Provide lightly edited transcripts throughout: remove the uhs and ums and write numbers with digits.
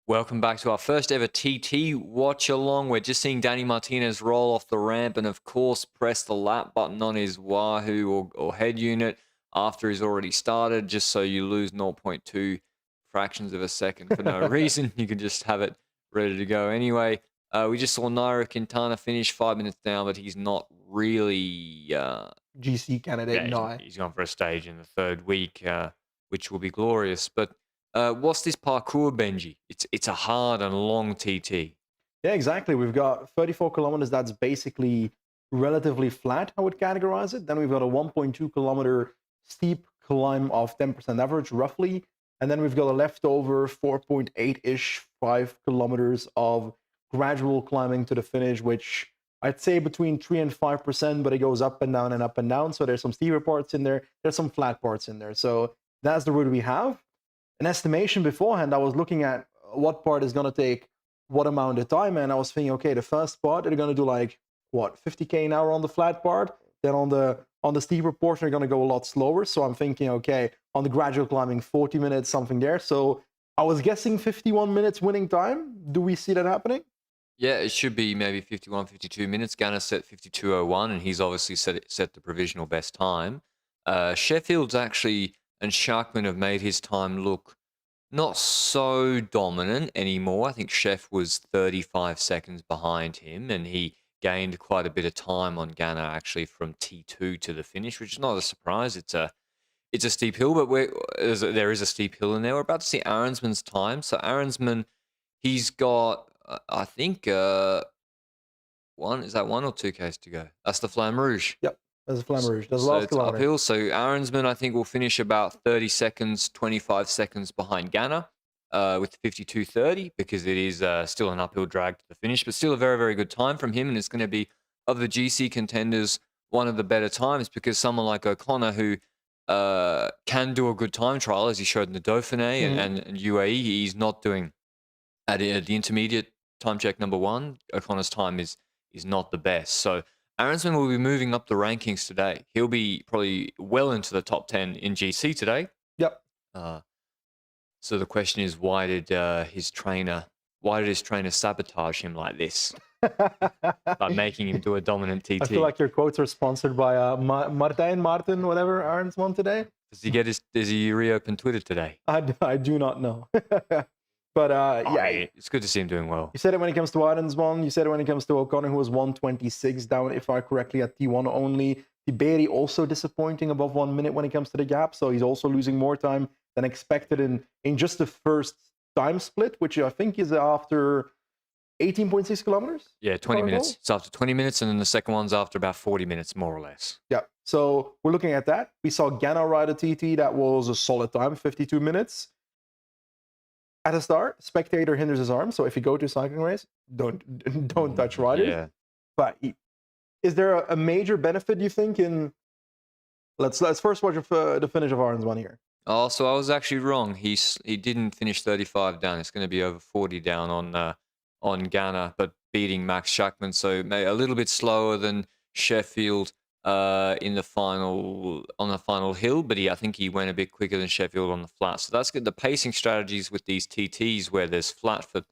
Welcome back to our first ever TT watch along. We're just seeing Danny Martinez roll off the ramp and, of course, press the lap button on his Wahoo or head unit after he's already started, just so you lose 0.2 fractions of a second for no reason. You can just have it ready to go. Anyway, we just saw Nairo Quintana finish 5 minutes down, but he's not really. GC candidate, Yeah, no. he's gone for a stage in the third week, which will be glorious. But what's this parkour, Benji? It's a hard and long TT. Yeah, exactly. We've got 34 kilometers. That's basically relatively flat, I would categorize it. Then we've got a 1.2 kilometer steep climb of 10% average, roughly. And then we've got a leftover 4.8-ish, 5 kilometers of gradual climbing to the finish, which I'd say between 3 and 5%, but it goes up and down and up and down. So there's some steeper parts in there. There's some flat parts in there. So that's the route we have. An estimation beforehand, I was looking at what part is going to take what amount of time, and I was thinking, okay, the first part they're going to do like what 50k an hour on the flat part, then on the steeper portion they're going to go a lot slower. So I'm thinking, okay, on the gradual climbing 40 minutes, something there. So I was guessing 51 minutes winning time. Do we see that happening? Yeah, it should be maybe 51, 52 minutes. Ganna set 52:01, and he's obviously set the provisional best time. Sheffield's actually and Sharkman have made his time look not so dominant anymore. I think Chef was 35 seconds behind him, and he gained quite a bit of time on Ganna actually from T2 to the finish, which is not a surprise. It's a steep hill, but there is a steep hill in there. We're about to see Aaronsman's time. So Aaronsman, he's got, I think, one or 2Ks to go. That's the LaFlammeRouge. Yep, there's a LaFlammeRouge. There's a So last it's kilometer. uphill. So Aaronsman, I think, will finish about 30 seconds, 25 seconds behind Ganna with 52:30 because it is still an uphill drag to the finish, but still a very, very good time from him. And it's going to be, of the GC contenders, one of the better times because someone like O'Connor, who can do a good time trial, as he showed in the Dauphiné and UAE, he's not doing at the intermediate time check number one. O'Connor's time is not the best. So Aaronsman will be moving up the rankings today. He'll be probably well into the top 10 in GC today. Yep. So the question is, why did his trainer sabotage him like this by making him do a dominant TT? I feel like your quotes are sponsored by Martin, whatever, Aaronsman today. Does he reopen Twitter today? I do not know. But yeah, it's good to see him doing well. You said it when it comes to Aaronsman. You said it when it comes to O'Connor, who was 126 down, if I correctly, at T1 only. Tiberi also disappointing above 1 minute when it comes to the gap, so he's also losing more time than expected in just the first time split, which I think is after 18.6 kilometers. Yeah, 20 minutes. It's after 20 minutes, and then the second one's after about 40 minutes, more or less. Yeah, so we're looking at that. We saw Ganna ride a TT. That was a solid time, 52 minutes. At the start, spectator hinders his arm, so if you go to a cycling race, don't touch riders. Yeah. But is there a major benefit, you think, in... Let's first watch the finish of Aaronsman here. Oh, so I was actually wrong. He didn't finish 35 down. It's going to be over 40 down on Ganna, but beating Max Schachmann, so a little bit slower than Sheffield in the final hill, but I think he went a bit quicker than Sheffield on the flat. So that's good. The pacing strategies with these TTs where there's flat for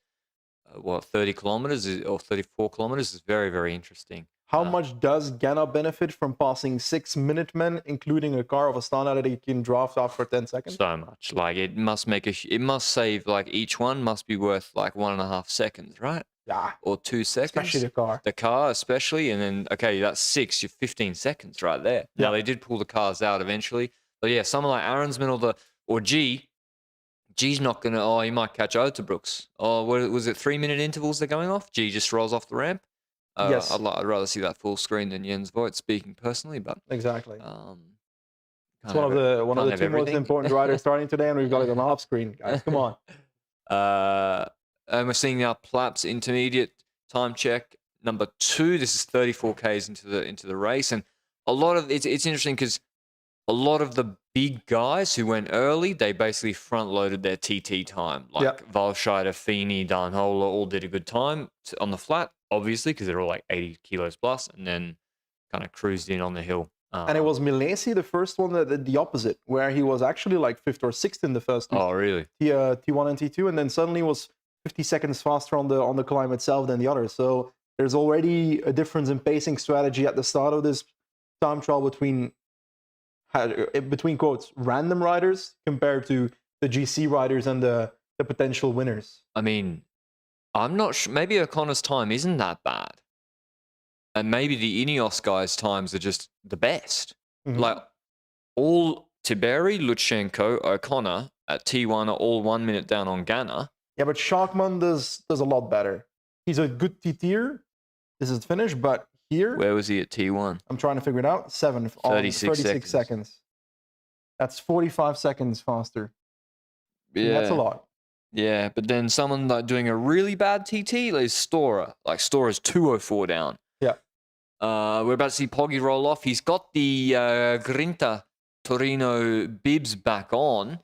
30 kilometers or 34 kilometers is very, very interesting. How much does Ganna benefit from passing 6 Minutemen, including a car of Astana that he can draft after 10 seconds? So much. Like it must save, like each one must be worth like 1.5 seconds, right? Yeah. Or 2 seconds. Especially the car. The car, especially. And then, okay, that's 6. You're 15 seconds right there. Yeah. Now, they did pull the cars out eventually. But yeah, someone like Aaronsman or G's not going to... he might catch Otterbrooks. Was it 3-minute intervals they're going off? G just rolls off the ramp. Yes. I'd rather see that full screen than Jens Voigt, speaking personally. But exactly. It's one of the two most important riders starting today, and we've got it on half screen, guys. Come on. And we're seeing now Plapp's intermediate time check number 2. This is 34 Ks into the race, and a lot of it's interesting because a lot of the big guys who went early, they basically front loaded their TT time. Like Valscheider, Feeney, Darnhola all did a good time on the flat, obviously, because they're all like 80 kilos plus, and then kind of cruised in on the hill. And it was Milesi, the first one, that did the opposite, where he was actually like 5th or 6th in the first. Oh, really? T1 and T2, and then suddenly was 50 seconds faster on the climb itself than the others. So there's already a difference in pacing strategy at the start of this time trial between quotes random riders compared to the GC riders and the potential winners. I mean, I'm not sure. Maybe O'Connor's time isn't that bad. And maybe the Ineos guys' times are just the best. Like, all Tiberi, Lutsenko, O'Connor at T1 are all 1 minute down on Ghana. Yeah, but Schachmann does a lot better. He's a good T-tier. This is finished, but here... Where was he at T1? I'm trying to figure it out. 36 seconds. That's 45 seconds faster. Yeah. That's a lot. Yeah, but then someone like doing a really bad TT is Stora. Like, Stora's 204 down. Yeah. We're about to see Poggi roll off. He's got the Grinta Torino bibs back on.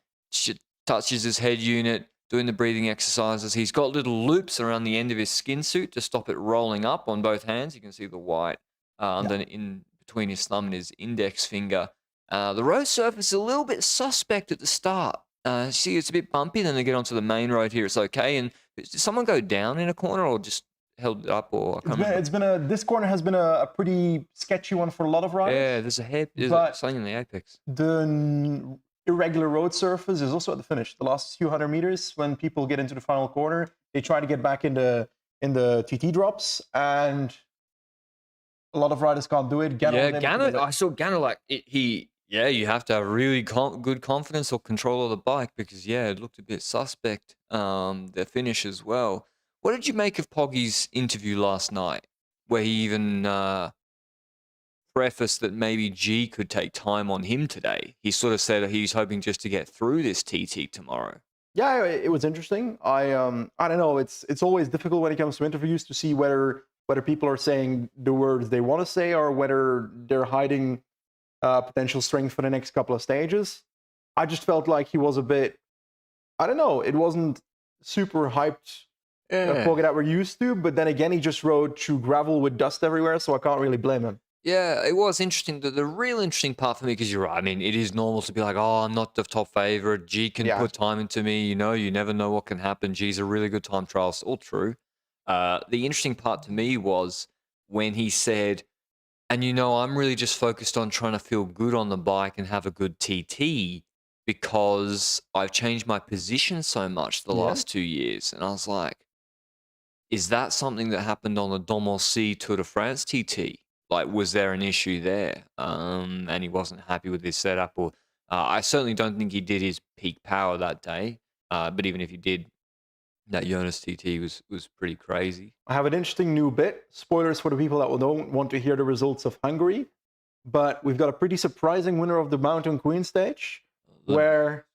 Touches his head unit, doing the breathing exercises. He's got little loops around the end of his skin suit to stop it rolling up on both hands. You can see the white in between his thumb and his index finger. The road surface is a little bit suspect at the start. See, it's a bit bumpy. Then they get onto the main road here. It's okay. And did someone go down in a corner or just held it up? Or this corner has been a pretty sketchy one for a lot of riders. Yeah, there's a head. There's something in the apex. The irregular road surface is also at the finish. The last few hundred meters, when people get into the final corner, they try to get back in the TT drops, and a lot of riders can't do it. Ghana. I saw Ghana like he. Yeah, you have to have really good confidence or control of the bike because, it looked a bit suspect, their finish as well. What did you make of Poggi's interview last night where he even prefaced that maybe G could take time on him today? He sort of said he's hoping just to get through this TT tomorrow. Yeah, it was interesting. I don't know. It's always difficult when it comes to interviews to see whether people are saying the words they want to say or whether they're hiding potential strength for the next couple of stages. I just felt like he was a bit, I don't know, it wasn't super hyped Poggi that we're used to, but then again, he just rode through gravel with dust everywhere, so I can't really blame him. Yeah, it was interesting. The real interesting part for me, because you're right, I mean, it is normal to be like, oh, I'm not the top favorite. G can put time into me. You never know what can happen. G's a really good time trial. It's all true. The interesting part to me was when he said, and I'm really just focused on trying to feel good on the bike and have a good TT because I've changed my position so much the last 2 years. And I was like, is that something that happened on the Dommelsey Tour de France TT? Like, was there an issue there? And he wasn't happy with his setup, or I certainly don't think he did his peak power that day. But even if he did, that Jonas TT was pretty crazy. I have an interesting new bit. Spoilers for the people that don't want to hear the results of Hungary. But we've got a pretty surprising winner of the Mountain Queen stage, where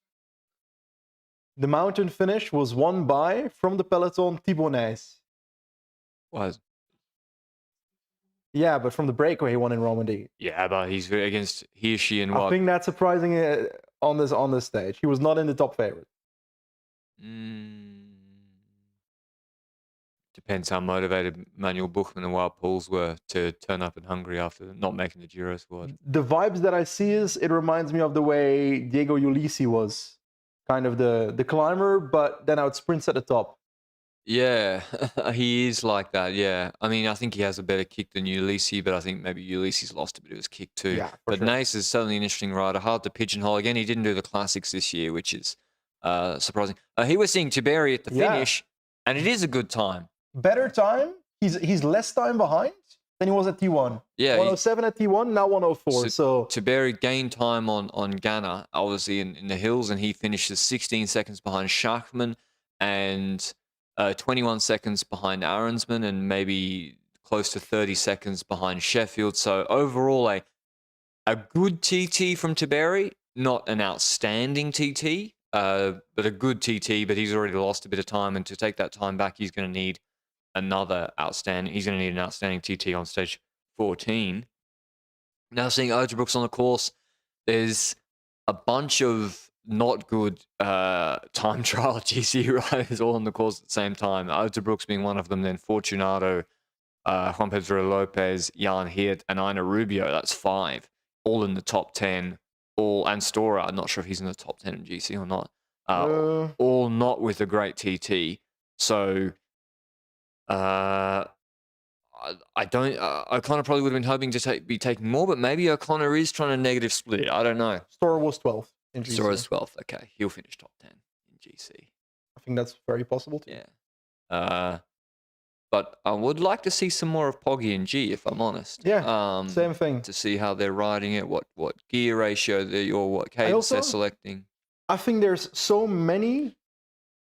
the mountain finish was won by, from the peloton, Thibaut Nys. Was? Yeah, but from the breakaway, he won in Romandy. Yeah, but he's against Hirschi and what? I think that's surprising on this stage. He was not in the top favorite. Depends how motivated Manuel Buchmann and Wout Poels were to turn up in Hungary after not making the Giro squad. The vibes that I see is it reminds me of the way Diego Ulissi was, kind of the climber, but then out sprints at the top. Yeah, he is like that, yeah. I mean, I think he has a better kick than Ulissi, but I think maybe Ulissi's lost a bit of his kick too. Yeah, but sure. Naes is certainly an interesting rider, hard to pigeonhole. Again, he didn't do the classics this year, which is surprising. He was seeing Tiberi at the finish, and it is a good time. Better time. He's less time behind than he was at T1. Yeah, 107 at T1, now 104. So Tiberi gained time on Ghana, obviously in the hills, and he finishes 16 seconds behind Schachmann and 21 seconds behind Ahrensman, and maybe close to 30 seconds behind Sheffield. So overall, a good TT from Tiberi, not an outstanding TT, but a good TT. But he's already lost a bit of time, and to take that time back, he's going to need another outstanding. He's going to need an outstanding TT on stage 14. Now seeing Otterbrooks on the course, there's a bunch of not good time trial GC riders all on the course at the same time. Otterbrooks being one of them, then Fortunato, Juan Pedro Lopez, Jan Hirt, and Ina Rubio. That's 5, all in the top 10. And Stora, I'm not sure if he's in the top 10 in GC or not. All not with a great TT. So I don't. O'Connor probably would have been hoping to be taking more, but maybe O'Connor is trying to negative split it. I don't know. Stora was 12th in GC. Stora's 12th. Okay, he'll finish top 10 in GC. I think that's very possible too. Yeah. But I would like to see some more of Poggy and G, if I'm honest. Yeah. Same thing. To see how they're riding it, what gear ratio or what cadence they're selecting. I think there's so many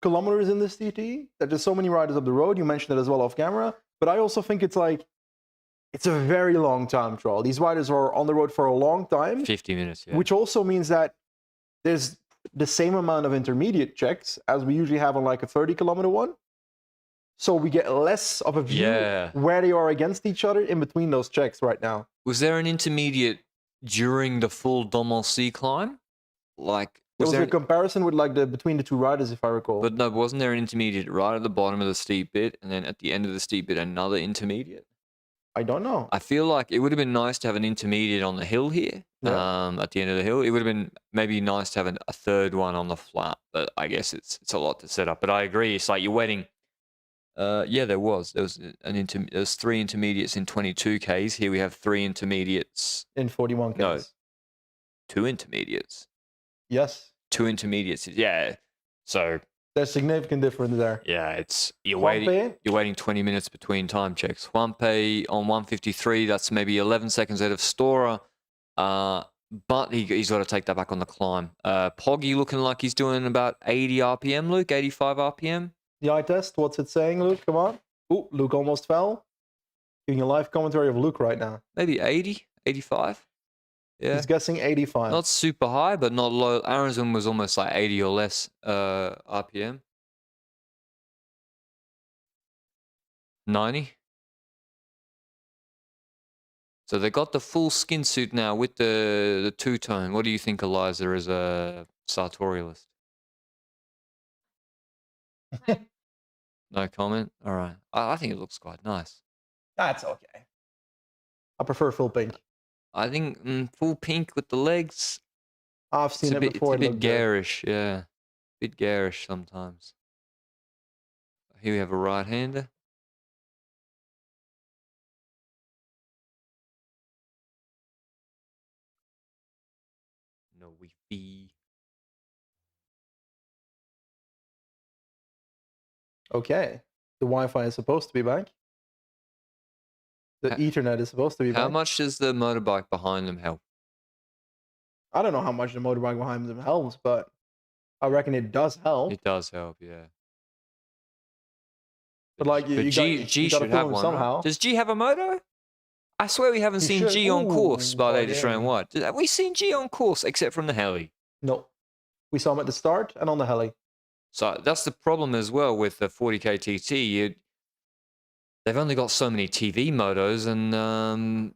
kilometers in this TT that there's so many riders up the road. You mentioned it as well off camera. But I also think it's a very long time trial. These riders are on the road for a long time. 50 minutes, yeah. Which also means that there's the same amount of intermediate checks as we usually have on like a 30-kilometer one. So we get less of a view where they are against each other in between those checks right now. Was there an intermediate during the full Domol climb? Like, there was a comparison with between the two riders, if I recall. But no, wasn't there an intermediate right at the bottom of the steep bit, and then at the end of the steep bit, another intermediate? I don't know. I feel like it would have been nice to have an intermediate on the hill here, at the end of the hill. It would have been maybe nice to have a third one on the flat, but I guess it's a lot to set up. But I agree, it's like you're waiting. Yeah, there was 3 intermediates in 22 Ks. Here we have 3 intermediates in 41 Ks. No, 2 intermediates. Yes. 2 intermediates. Yeah. So there's significant difference there. Yeah, you're waiting 20 minutes between time checks. Juanpe on 153, that's maybe 11 seconds ahead of Stora. But he's got to take that back on the climb. Poggy looking like he's doing about 80 RPM, Luke, 85 RPM. The eye test, what's it saying, Luke? Come on. Oh, Luke almost fell. Giving a live commentary of Luke right now. Maybe 80, 85. Yeah. He's guessing 85. Not super high, but not low. Aronson was almost like 80 or less RPM. 90. So they got the full skin suit now with the two-tone. What do you think, Eliza, as a sartorialist? No comment? All right. I think it looks quite nice. That's okay. I prefer full pink. I think full pink with the legs. I've seen it before. It's a bit garish, yeah. A bit garish sometimes. Here we have a right-hander. No Wi-Fi. Okay. The Wi-Fi is supposed to be back. The Ethernet is supposed to be back. How much does the motorbike behind them help? I don't know how much the motorbike behind them helps, but I reckon it does help. It does help, yeah. But G should have one somehow. Right? Does G have a moto? I swear we haven't seen G on course by the Australian Wide. Have we seen G on course except from the heli? No. We saw him at the start and on the heli. So that's the problem as well with the 40K TT. They've only got so many TV motos, and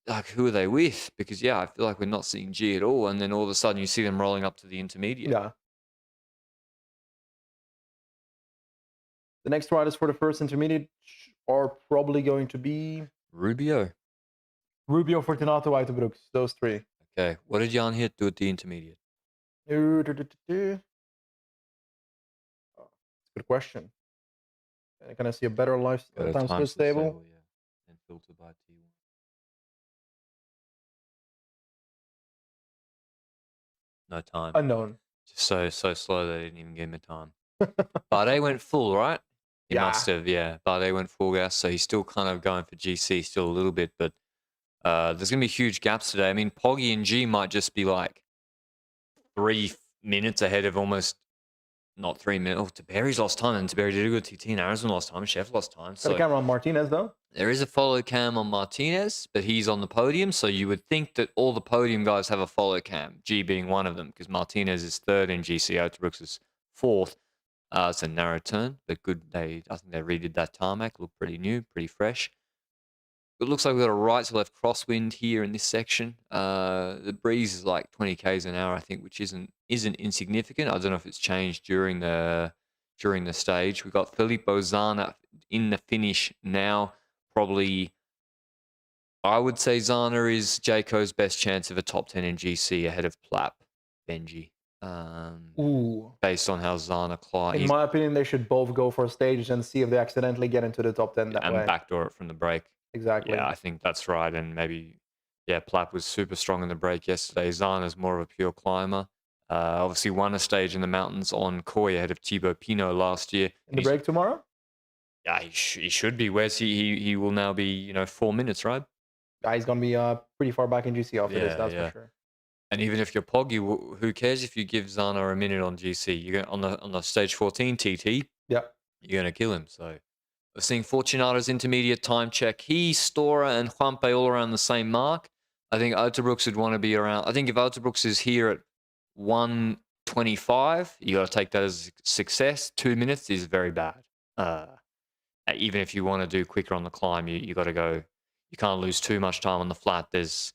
like, who are they with? Because I feel like we're not seeing G at all, and then all of a sudden you see them rolling up to the intermediate. Yeah. The next riders for the first intermediate are probably going to be Rubio, Fortunato, Uiterbroeks, those 3. Okay, what did Jan Hit do at the intermediate? Good question. Can I see a better time split stable? Yeah, and filter by T1. No time. Unknown. Just so slow they didn't even give him a time. Bardet went full, right? He must have, yeah. Bardet went full gas, so he's still kind of going for GC still a little bit, but there's going to be huge gaps today. I mean, Poggy and G might just be like 3 minutes ahead of almost, not 3 minutes. Oh, Tiberi's lost time, and Tiberi did a good TT, and Aronson lost time, Chef lost time. So got a camera on Martinez, though? There is a follow cam on Martinez, but he's on the podium, so you would think that all the podium guys have a follow cam, G being one of them, because Martinez is 3rd in GC, Uiterbroeks is 4th. It's a narrow turn, but good. I think they redid that tarmac. Looked pretty new, pretty fresh. It looks like we've got a right to left crosswind here in this section. The breeze is like 20 k's an hour, I think, which isn't insignificant. I don't know if it's changed during the stage. We've got Filippo Zana in the finish now. Probably, I would say Zana is Jayco's best chance of a top 10 in GC ahead of Plap, Benji. Ooh. Based on how Zana climbed. In my opinion, they should both go for stages and see if they accidentally get into the top 10 that way. And backdoor it from the break. Exactly. Yeah, I think that's right. And maybe, yeah, Plapp was super strong in the break yesterday. Zana's more of a pure climber. Obviously won a stage in the mountains on Koi ahead of Thibaut Pinot last year. In the break tomorrow? Yeah, he should be. Where's he? He will now be, 4 minutes, right? Yeah, he's going to be pretty far back in GC after this, that's for sure. And even if you're Poggy, who cares if you give Zana a minute on GC? You're gonna, on the stage 14 TT. Yeah. You're gonna kill him. So we're seeing Fortunato's intermediate time check. He, Stora, and Juanpe all around the same mark. I think Uterbrooks would want to be around. I think if Uterbrooks is here at 1:25, you got to take that as a success. 2 minutes is very bad. Even if you want to do quicker on the climb, you got to go. You can't lose too much time on the flat. There's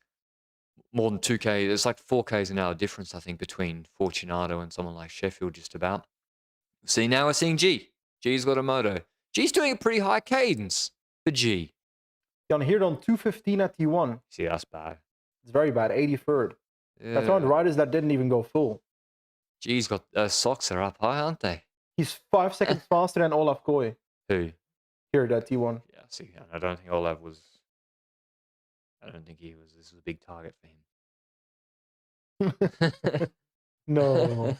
more than 2K. There's like 4Ks an hour difference, I think, between Fortunato and someone like Sheffield, just about. See, now we're seeing G. G's got a moto. G's doing a pretty high cadence for G. You can hear it on 2:15 at T1. See, that's bad. It's very bad, 83rd. Yeah. That's on riders that didn't even go full. G's got socks are up high, aren't they? He's 5 seconds faster than Olaf Koy. Who? Here at T1. Yeah, see, I don't think Olaf was. I don't think he was. This was a big target for him. No.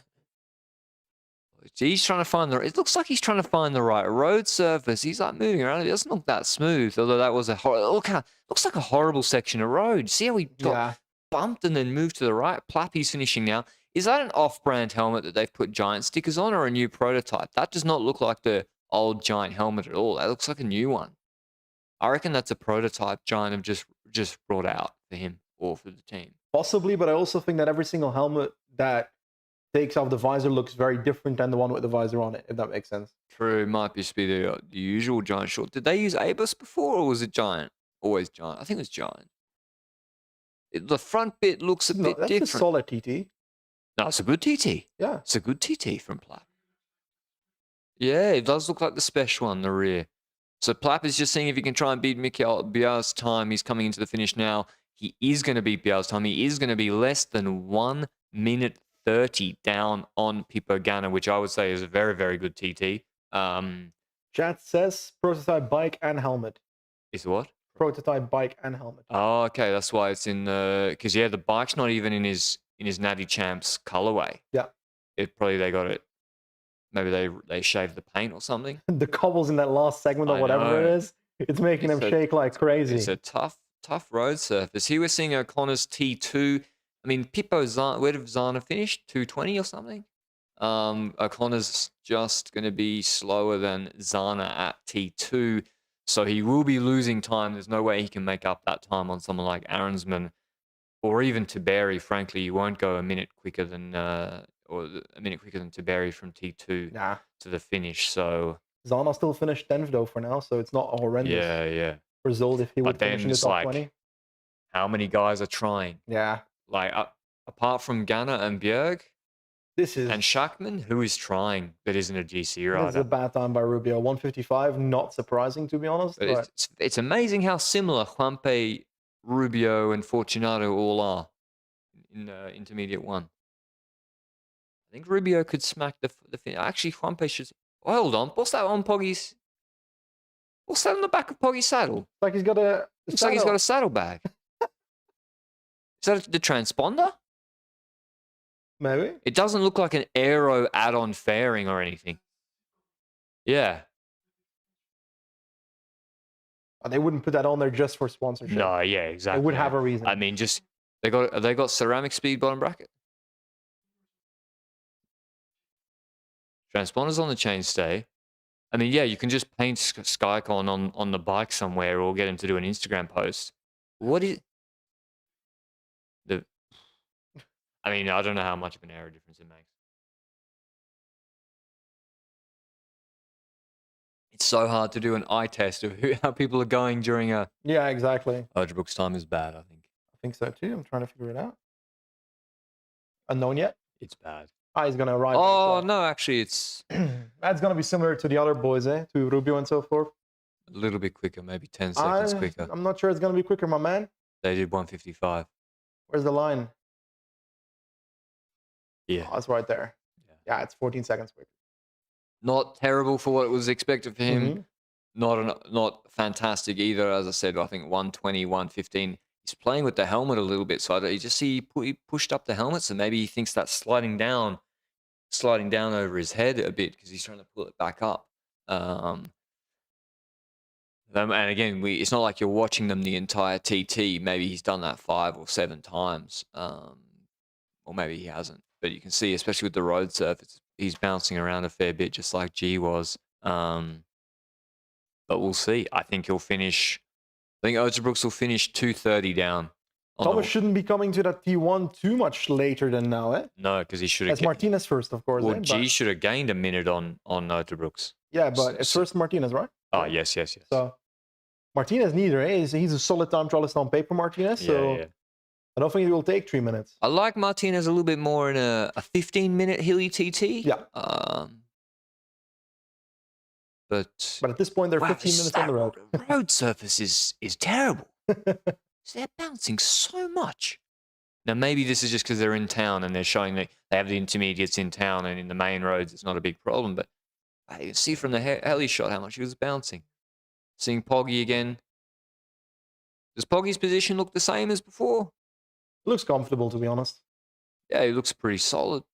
He's trying to find the. It looks like he's trying to find the right road surface. He's like moving around. It doesn't look that smooth. Although that was a looks like a horrible section of road. See how he got bumped and then moved to the right. Plappy's finishing now. Is that an off-brand helmet that they've put Giant stickers on, or a new prototype? That does not look like the old Giant helmet at all. That looks like a new one. I reckon that's a prototype Giant have just brought out for him or for the team. Possibly, but I also think that every single helmet that takes off the visor looks very different than the one with the visor on it, if that makes sense. True, it might just be the usual Giant short. Did they use Abus before, or was it Giant? Always Giant. I think it was Giant. The front bit looks a bit different. That's a solid TT. No, it's a good TT. Yeah. It's a good TT from Plapp. Yeah, it does look like the special on the rear. So Plapp is just seeing if he can try and beat Mikael Biar's time. He's coming into the finish now. He is going to beat Biar's time. He is going to be less than 1 minute 30 down on Pippo Ganna, which I would say is a very, very good TT. Chat says prototype bike and helmet. Is what? Prototype bike and helmet. Oh, okay. That's why it's in the... Because, yeah, the bike's not even in his Natty Champs colorway. Yeah. They got it. Maybe they shaved the paint or something. The cobbles in that last segment or whatever it is, it's making him shake like crazy. It's a tough road surface. Here we're seeing O'Connor's T2. I mean, where did Zana finish? 220 or something? O'Connor's just going to be slower than Zana at T2. So he will be losing time. There's no way he can make up that time on someone like Aronsman or even Tiberi. Frankly, you won't go a minute quicker than Tiberi from T2 to the finish. So Zana still finished 10th though for now, so it's not a horrendous result if he would finish in the top 20. How many guys are trying? Yeah. Like apart from Ganna and Bjerg, and Schachman, who is trying but isn't a GC rider? This is a bad time by Rubio. 155, not surprising to be honest. But it's amazing how similar Juanpe, Rubio, and Fortunato all are in intermediate one. I think Rubio could smack the finish. Actually, Juanpe should. Oh, hold on. What's that on Poggy's? What's that on the back of Poggy's saddle? Like he's got a. Looks like he's got a saddlebag. Is that the transponder? Maybe. It doesn't look like an aero add-on fairing or anything. Yeah. They wouldn't put that on there just for sponsorship. No, yeah, exactly. They would have a reason. I mean, just they got ceramic speed bottom bracket. Transponders on the chainstay. I mean, yeah, you can just paint Skycon on the bike somewhere or get him to do an Instagram post. What is the? I mean, I don't know how much of an aero difference it makes. It's so hard to do an eye test of how people are going during a. Yeah, exactly. Uterbrooks' time is bad, I think. I think so too. I'm trying to figure it out. Unknown yet? It's bad. He's going to arrive. Oh, no, actually, it's... That's going to be similar to the other boys, to Rubio and so forth. A little bit quicker, maybe 10 seconds quicker. I'm not sure it's going to be quicker, my man. They did 155. Where's the line? Yeah. Oh, it's right there. Yeah, it's 14 seconds quicker. Not terrible for what was expected for him. Mhm. Not fantastic either. As I said, I think 120, 115. He's playing with the helmet a little bit, so you just see he pushed up the helmet, so maybe he thinks that's sliding down over his head a bit because he's trying to pull it back up. And again, it's not like you're watching them the entire TT. Maybe he's done that 5 or 7 times, or maybe he hasn't. But you can see, especially with the road surface, he's bouncing around a fair bit, just like G was. But we'll see. I think he'll finish. I think Oterbrooks will finish 2:30 down. Thomas shouldn't be coming to that T1 too much later than now, eh? No, because he should have. That's Martinez first, of course. Well, eh? G should have gained a minute on Oterbrooks. Yeah, but it's first Martinez, right? Oh, yes. So Martinez neither, eh? He's a solid time trialist on paper, Martinez. So Yeah. I don't think it will take 3 minutes. I like Martinez a little bit more in a 15-minute hilly TT. Yeah. But at this point, they're 15 minutes on the road. Road surface is terrible. They're bouncing so much. Now, maybe this is just because they're in town and they're showing that they have the intermediates in town, and in the main roads, it's not a big problem. But you can see from the heli shot how much he was bouncing. Seeing Poggy again. Does Poggy's position look the same as before? Looks comfortable, to be honest. Yeah, he looks pretty solid.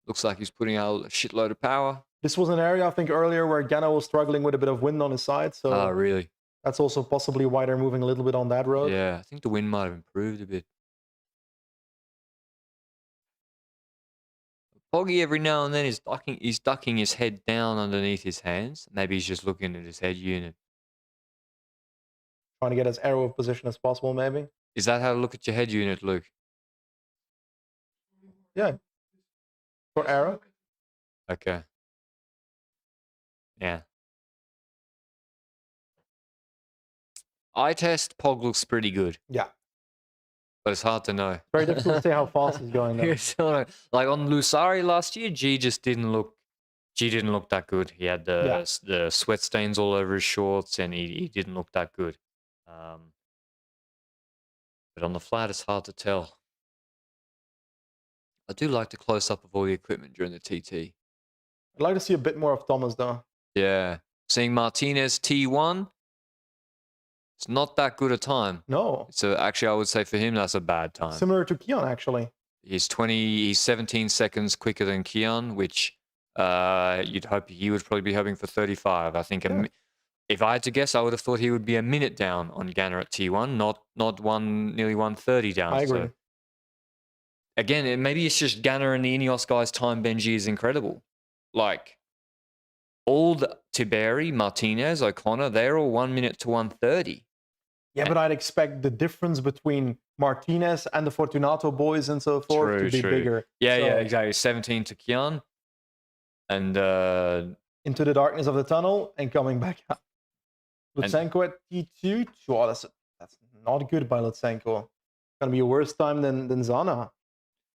Looks like he's putting out a shitload of power. This was an area, I think, earlier where Ganna was struggling with a bit of wind on his side. So Oh, really? that's also possibly why they're moving a little bit on that road. Yeah, I think the wind might have improved a bit. Poggy every now and then is ducking his head down underneath his hands. Maybe he's just looking at his head unit. Trying to get as aero position as possible, maybe. Is that how to look at your head unit, Luke? Yeah. For aero. Okay. Yeah. Eye test, Pog looks pretty good. Yeah. But it's hard to know. Very difficult to say how fast he's going though. Like on Lusari last year, G didn't look that good. He had the sweat stains all over his shorts, and he didn't look that good. But on the flat, it's hard to tell. I do like the close-up of all the equipment during the TT. I'd like to see a bit more of Thomas, though. Yeah. Seeing Martinez T1, it's not that good a time. No. So actually, I would say for him, that's a bad time. Similar to Keon, actually. He's 17 seconds quicker than Keon, which you'd hope he would probably be hoping for 35. I think if I had to guess, I would have thought he would be a minute down on Ganna at T1, not nearly 1:30 down. I agree. So, again, maybe it's just Ganna and the Ineos guys' time. Benji is incredible. Like, all the Tiberi, Martinez, O'Connor, they're all 1 minute to 1:30. Yeah, but I'd expect the difference between Martinez and the Fortunato boys and so forth to be bigger. Yeah, exactly. 17 to Keon. And into the darkness of the tunnel and coming back out. Lutsenko at T2. Oh, that's not good by Lutsenko. Gonna be a worse time than Zana.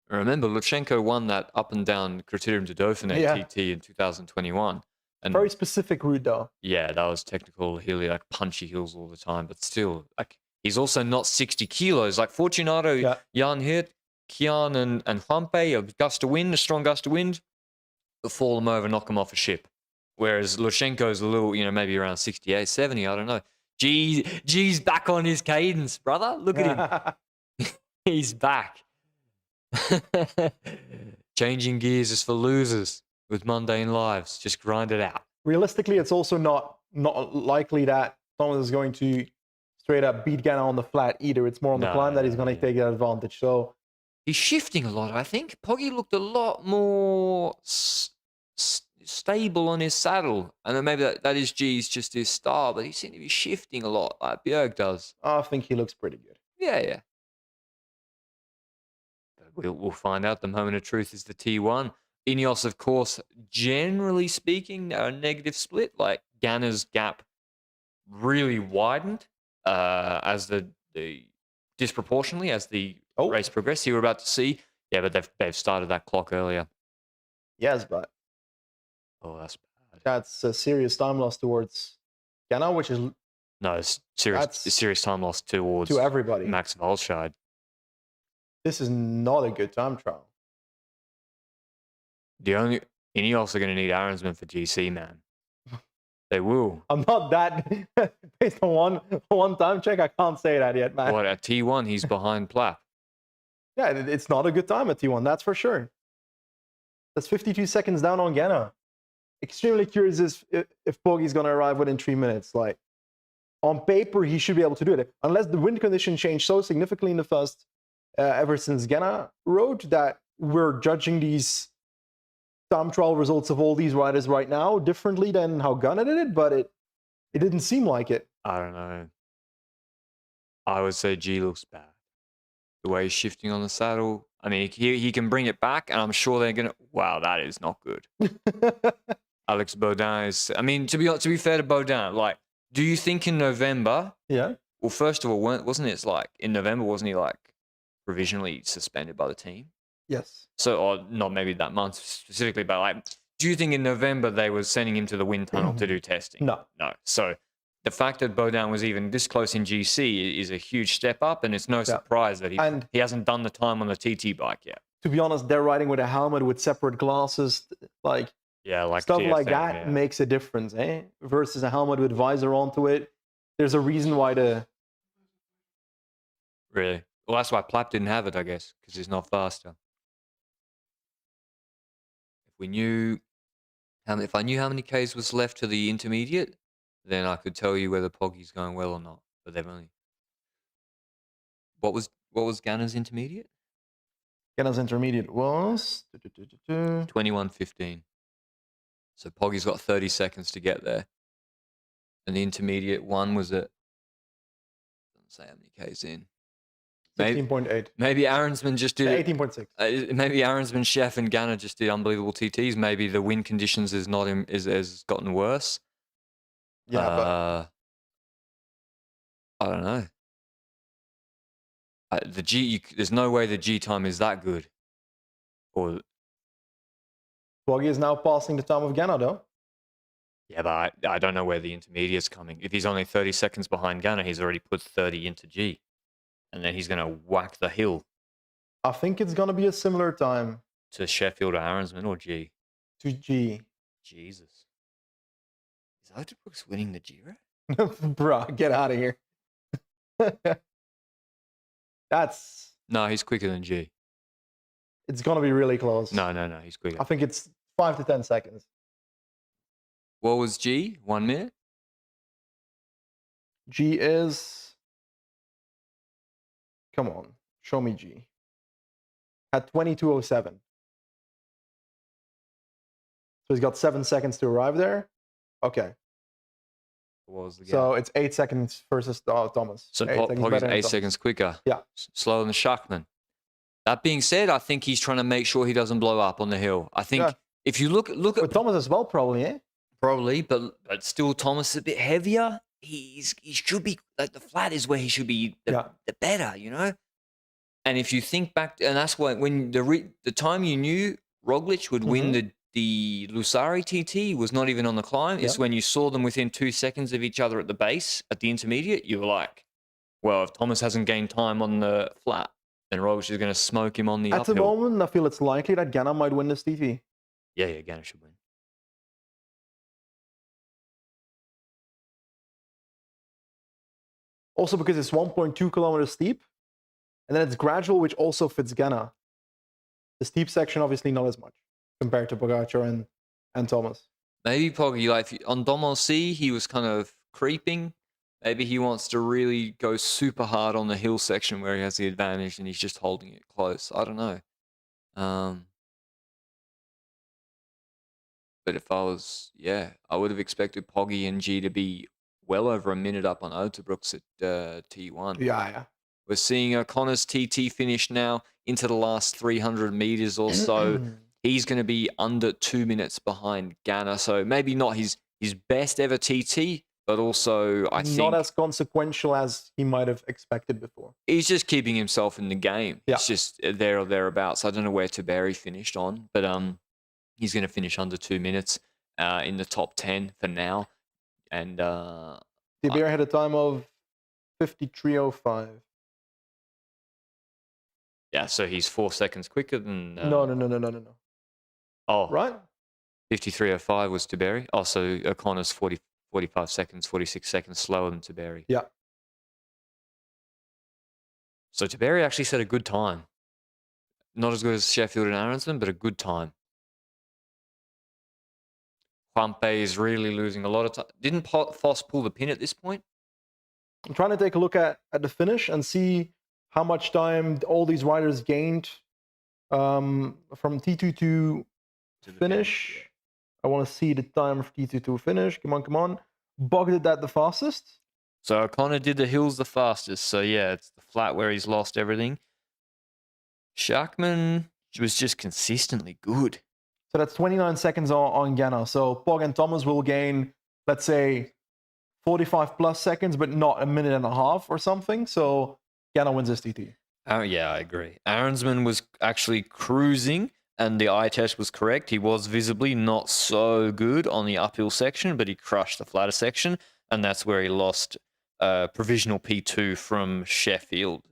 Remember, Lutsenko won that up and down Criterium de Dauphiné TT in 2021. And very specific route, though. Yeah, that was technical hilly, like punchy hills all the time. But still, like he's also not 60 kilos. Like Fortunato, Jan Hirt, Kian, and Juanpe, a strong gust of wind, will fall him over, knock him off a ship. Whereas Lutsenko's a little, maybe around 68, 70, I don't know. G's back on his cadence, brother. Look at him. He's back. Changing gears is for losers with mundane lives. Just grind it out. Realistically, it's also not likely that Thomas is going to straight up beat Ganna on the flat either. It's more on the climb that he's going to take that advantage. So he's shifting a lot, I think. Poggy looked a lot more stable on his saddle. And then maybe that is G's just his style, but he seemed to be shifting a lot like Bjerg does. I think he looks pretty good. Yeah. We'll find out. The moment of truth is the T1. Ineos, of course, generally speaking, are a negative split. Like Ganna's gap really widened as the disproportionately as the race progressed. You were about to see, but they've started that clock earlier. Yes, but that's bad. That's a serious time loss towards Ganna, which is it's serious time loss towards to everybody. Max Volscheid. This is not a good time trial. Ineos are going to need Aronsman for GC, man. They will. I'm not that based on one time check. I can't say that yet, man. What, at T1, he's behind Plapp. Yeah, it's not a good time at T1, that's for sure. That's 52 seconds down on Ganna. Extremely curious if Poggy's going to arrive within 3 minutes. Like, on paper, he should be able to do it. Unless the wind condition changed so significantly in the first, ever since Ganna rode, that we're judging these time trial results of all these riders right now differently than how Ganna did it, but it didn't seem like it. I don't know. I would say G looks bad. The way he's shifting on the saddle. I mean, he can bring it back, and I'm sure they're going to... Wow, that is not good. Alex Baudin is... I mean, to be fair to Baudin, like, do you think in November... Yeah. Well, first of all, wasn't it like... In November, wasn't he, like, provisionally suspended by the team? Yes. So, or not maybe that month specifically, but, like, do you think in November they were sending him to the wind tunnel to do testing? No. No. So... The fact that Baudin was even this close in GC is a huge step up, and it's no surprise that he hasn't done the time on the TT bike yet. To be honest, they're riding with a helmet with separate glasses, like stuff TSM, like that makes a difference, eh? Versus a helmet with visor onto it. There's a reason why Really? Well, that's why Plapp didn't have it, I guess, because he's not faster. If I knew how many Ks was left to the intermediate, then I could tell you whether Poggy's going well or not. But they've only... What was Ganna's intermediate? Ganna's intermediate was 21:15. So Poggy's got 30 seconds to get there. And the intermediate one was at... Doesn't say how many Ks in. 16.8. Maybe Aronsman just did... 18.6. Maybe Aronsman, Chef, and Ganna just did unbelievable TTs. Maybe the wind conditions has gotten worse. Yeah, I don't know. There's no way the G time is that good. Or Poggy is now passing the time of Ganna, though. Yeah, but I don't know where the intermediate's coming. If he's only 30 seconds behind Ganna, he's already put 30 into G. And then he's going to whack the hill. I think it's going to be a similar time. To Sheffield or Aronsman or G? To G. Jesus. Is Oterbrook's winning the Giro? Bruh, get out of here. That's... No, he's quicker than G. It's going to be really close. No, he's quicker. I think it's 5 to 10 seconds. What was G? 1 minute? G is... Come on, show me G. At 22:07. So he's got 7 seconds to arrive there. Okay. What was the gap? So it's 8 seconds versus Thomas. So Poggy's 8 seconds quicker. Yeah. Slower than Schachmann. That being said, I think he's trying to make sure he doesn't blow up on the hill. I think if you look at Thomas as well, probably, eh? Probably, but still, Thomas is a bit heavier. He should be like the flat is where he should be. The better, you know. And if you think back, and that's why when the time you knew Roglic would win the Lusari TT was not even on the climb. It's when you saw them within 2 seconds of each other at the base at the intermediate. You were like, well, if Thomas hasn't gained time on the flat, then Roglic is going to smoke him on the uphill. At the moment, I feel it's likely that Ganna might win this TT. Yeah, Ganna should win. Also because it's 1.2 kilometers steep, and then it's gradual, which also fits Ganna. The steep section, obviously, not as much compared to Pogacar and Thomas. Maybe Poggy, like on Dom C, he was kind of creeping. Maybe he wants to really go super hard on the hill section where he has the advantage, and he's just holding it close. I don't know. But if I was, I would have expected Poggy and G to be well over a minute up on Oterbrook's at T1. Yeah. We're seeing O'Connor's TT finish now into the last 300 meters or so. He's going to be under 2 minutes behind Ganna. So maybe not his best ever TT, but also I think... Not as consequential as he might have expected before. He's just keeping himself in the game. Yeah. It's just there or thereabouts. I don't know where Tiberi finished on, but he's going to finish under 2 minutes in the top 10 for now. And Tiberi had a time of 53:05. Yeah, so he's 4 seconds quicker than... No. Oh, right? 53.05 was Tiberi. Also, O'Connor's 45 seconds, 46 seconds slower than Tiberi. Yeah. So Tiberi actually set a good time. Not as good as Sheffield and Aronson, but a good time. Juanpe is really losing a lot of time. Didn't Foss pull the pin at this point? I'm trying to take a look at the finish and see how much time all these riders gained from T2 to finish. I want to see the time of T2 to finish. Come on. Bog did that the fastest. So O'Connor did the hills the fastest. So yeah, it's the flat where he's lost everything. Schachmann was just consistently good. So that's 29 seconds on Ganna. So Pog and Thomas will gain, let's say, 45 plus seconds, but not a minute and a half or something. So Ganna wins this TT. Oh yeah, I agree. Aronsman was actually cruising, and the eye test was correct. He was visibly not so good on the uphill section, but he crushed the flatter section, and that's where he lost provisional P2 from Sheffield.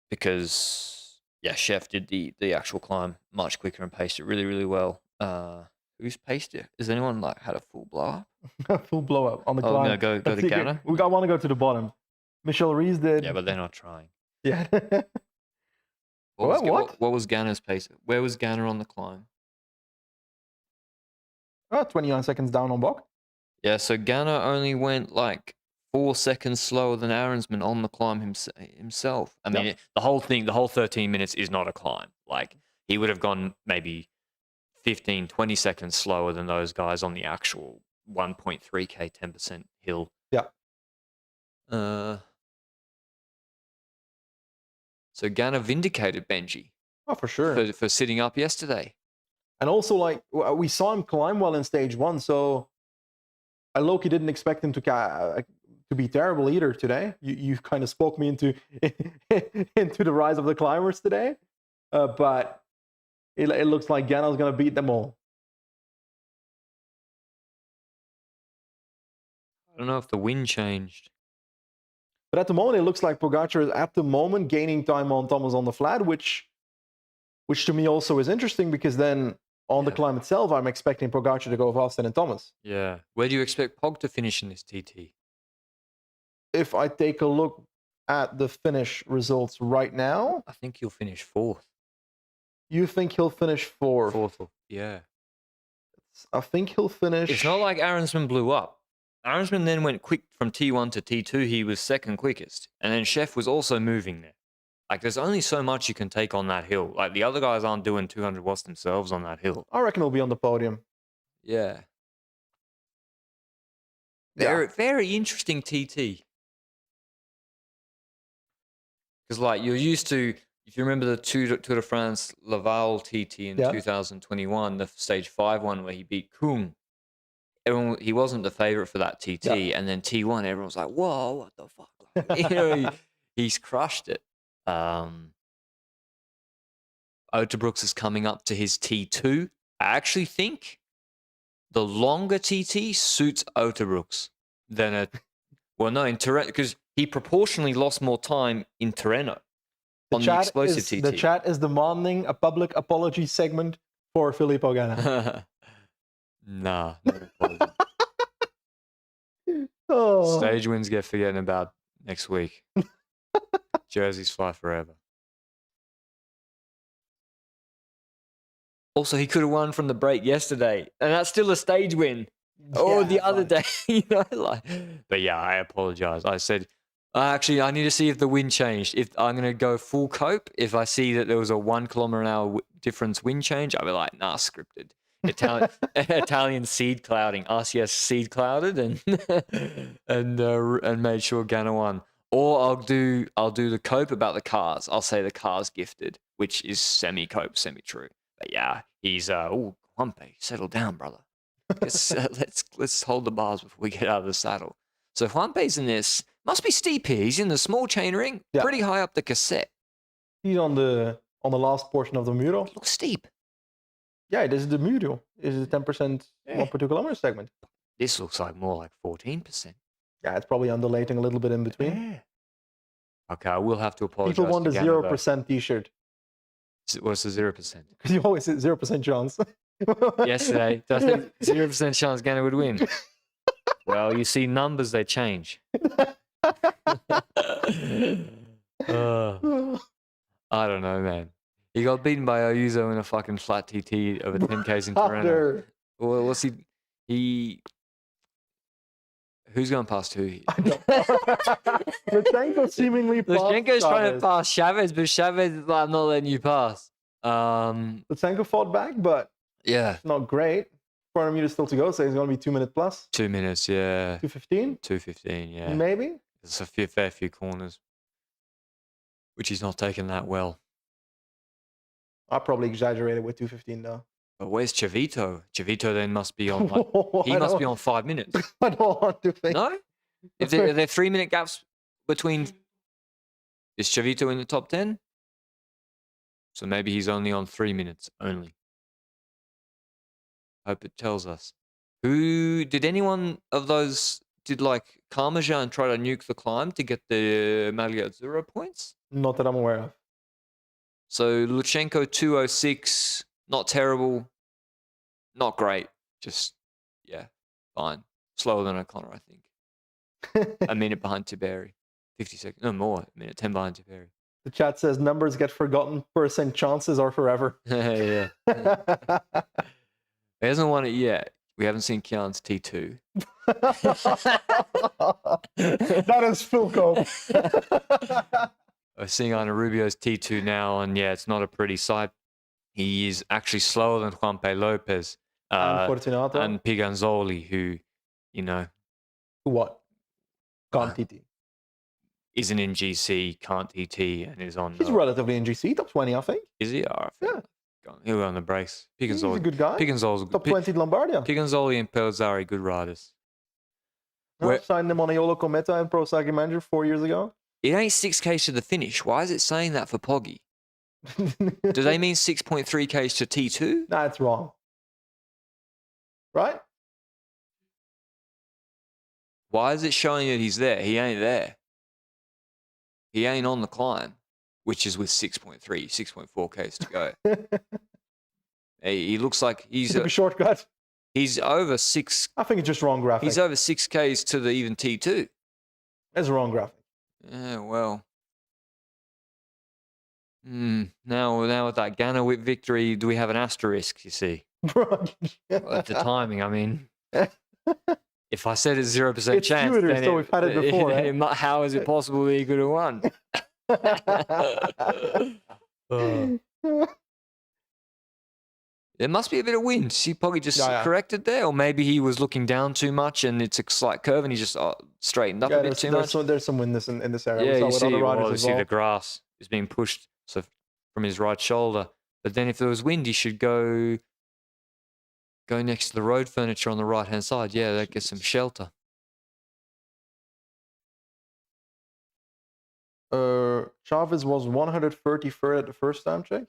Because yeah, Chef did the actual climb much quicker and paced it really, really well. Who's paced it? Has anyone like had a full blow up? Full blow up on the climb. No, go to Ganna. I want to go to the bottom. Michel Rees did. Yeah, but they're not trying. Yeah. What was Ganna's pace? Where was Ganna on the climb? 29 seconds down on Bog. Yeah, so Ganna only went like 4 seconds slower than Aronsman on the climb himself. I mean, the whole 13 minutes is not a climb. Like, he would have gone maybe 15, 20 seconds slower than those guys on the actual 1.3K 10% hill. Yeah. So Ganna vindicated Benji. Oh, for sure. For sitting up yesterday. And also, like, we saw him climb well in stage 1, so I low-key didn't expect him to be terrible either today. You kind of spoke me into into the rise of the climbers today, but it looks like Ganna's going to beat them all. I don't know if the wind changed. But at the moment, it looks like Pogacar is at the moment gaining time on Thomas on the flat, which to me also is interesting, because then on the climb itself, I'm expecting Pogacar to go faster than Thomas. Yeah. Where do you expect Pog to finish in this TT? If I take a look at the finish results right now, I think he'll finish 4th. You think he'll finish 4th? 4th, yeah. I think he'll finish... It's not like Aronsman blew up. Aronsman then went quick from T1 to T2. He was second quickest. And then Chef was also moving there. Like, there's only so much you can take on that hill. Like, the other guys aren't doing 200 watts themselves on that hill. I reckon he'll be on the podium. Yeah. Very interesting TT. Because, like, you're used to, if you remember the Tour de France Laval TT in 2021, the stage 5 one where he beat Kung. He wasn't the favorite for that TT, and then T1, everyone's like, "Whoa, what the fuck?" Like, you know, he's crushed it. Otterbrooks is coming up to his T2. I actually think the longer TT suits Otterbrooks than in Tirreno, because he proportionally lost more time in Tirreno on the explosive TT. The chat is demanding a public apology segment for Filippo Ganna. Nah, no apology. Oh. Stage wins get forgotten about next week. Jerseys fly forever. Also, he could have won from the break yesterday, and that's still a stage win. Or the other day, you know, like. But yeah, I apologize. I said, actually, I need to see if the wind changed. If I'm going to go full cope, if I see that there was a 1 kilometer an hour difference wind change, I'll be like, nah, scripted. Italian seed clouding. RCS seed clouded and made sure Ganna won. Or I'll do the cope about the cars. I'll say the car's gifted, which is semi-cope, semi-true. But yeah, he's Juanpe, settle down, brother. Let's hold the bars before we get out of the saddle. So Juanpe's in this. Must be steep here. He's in the small chain ring, pretty high up the cassette. He's on the last portion of the Muro. It looks steep. Yeah, this is the Muro. This is the 10% 1.2 kilometer segment. This looks like more like 14%. Yeah, it's probably undulating a little bit in between. Yeah. Okay, I will have to apologize. People want the 0% t-shirt. What's the 0%? Because you always say 0% chance. Yesterday, I think 0% chance Ganna would win. Well, you see numbers, they change. I don't know, man. He got beaten by Ayuso in a fucking flat TT over 10Ks in Toronto. Well, what's he... Who's going past who? I don't know. Lutsenko seemingly passed Lutsenko's trying to Chavez. pass Chavez, but Chavez is like, I'm not letting you pass. Lutsenko fought back, but Yeah. not great. 400 meters still to go, so it's going to be 2 minute plus. 2 minutes, yeah. 2:15? 2:15, yeah. Maybe? It's a fair few corners, which he's not taking that well. I probably exaggerated with 2:15 though. But where's Chavito? Chavito then must be on like, he must be on 5 minutes. I don't want to think. No? If there, are there 3 minute gaps between... Is Chavito in the top 10? So maybe he's only on 3 minutes only. Hope it tells us. Who... Did anyone of those... Did like Karmajan try to nuke the climb to get the Maglia at 0 points? Not that I'm aware of. So Lutsenko 206, not terrible, not great, just, yeah, fine. Slower than O'Connor, I think. A minute behind Tiberi. 50 seconds, no more, a minute 10 behind Tiberi. The chat says numbers get forgotten, percent chances are forever. Yeah. He hasn't won it yet. We haven't seen Kian's T2. That is full cope. We're seeing Ana Rubio's T2 now, and yeah, it's not a pretty sight. He is actually slower than Juanpe Lopez And Fortunato. and Piganzoli, who, you know, What? Can't TT. isn't in GC, can't TT, and is on. He's relatively in GC, top 20, I think. Is he? Oh, Yeah. He'll be on the brace. He's a good guy. Piganzoli's Top 20 Lombardia. Piganzoli and Pelzari, good riders. I signed him on Aiolo Cometa and Pro Sagi Manager 4 years ago. It ain't 6Ks to the finish. Why is it saying that for Poggy? Do they mean 6.3Ks to T2? Nah, it's wrong. Right? Why is it showing that he's there? He ain't there. He ain't on the climb, which is with 6.3, 6.4Ks to go. He looks like he's It's a shortcut. he's over 6. I think it's just wrong graphic. He's over 6Ks to the even T2. It's a wrong graphic. Yeah, well. Now with that Ganna whip victory, do we have an asterisk, you see? Well, at the timing, I mean. If I said it's 0% It's chance, Twitter, then so we've had it before, right? How is it possible that he could have won? There must be a bit of wind. She probably just corrected there, or maybe he was looking down too much and it's a slight curve and he just straightened up a bit too much. There's some wind in this area. Yeah, you see the grass is being pushed from his right shoulder. But then if there was wind, he should go next to the road furniture on the right-hand side. Yeah, that gets some shelter. Chavez was 133rd at the first time check.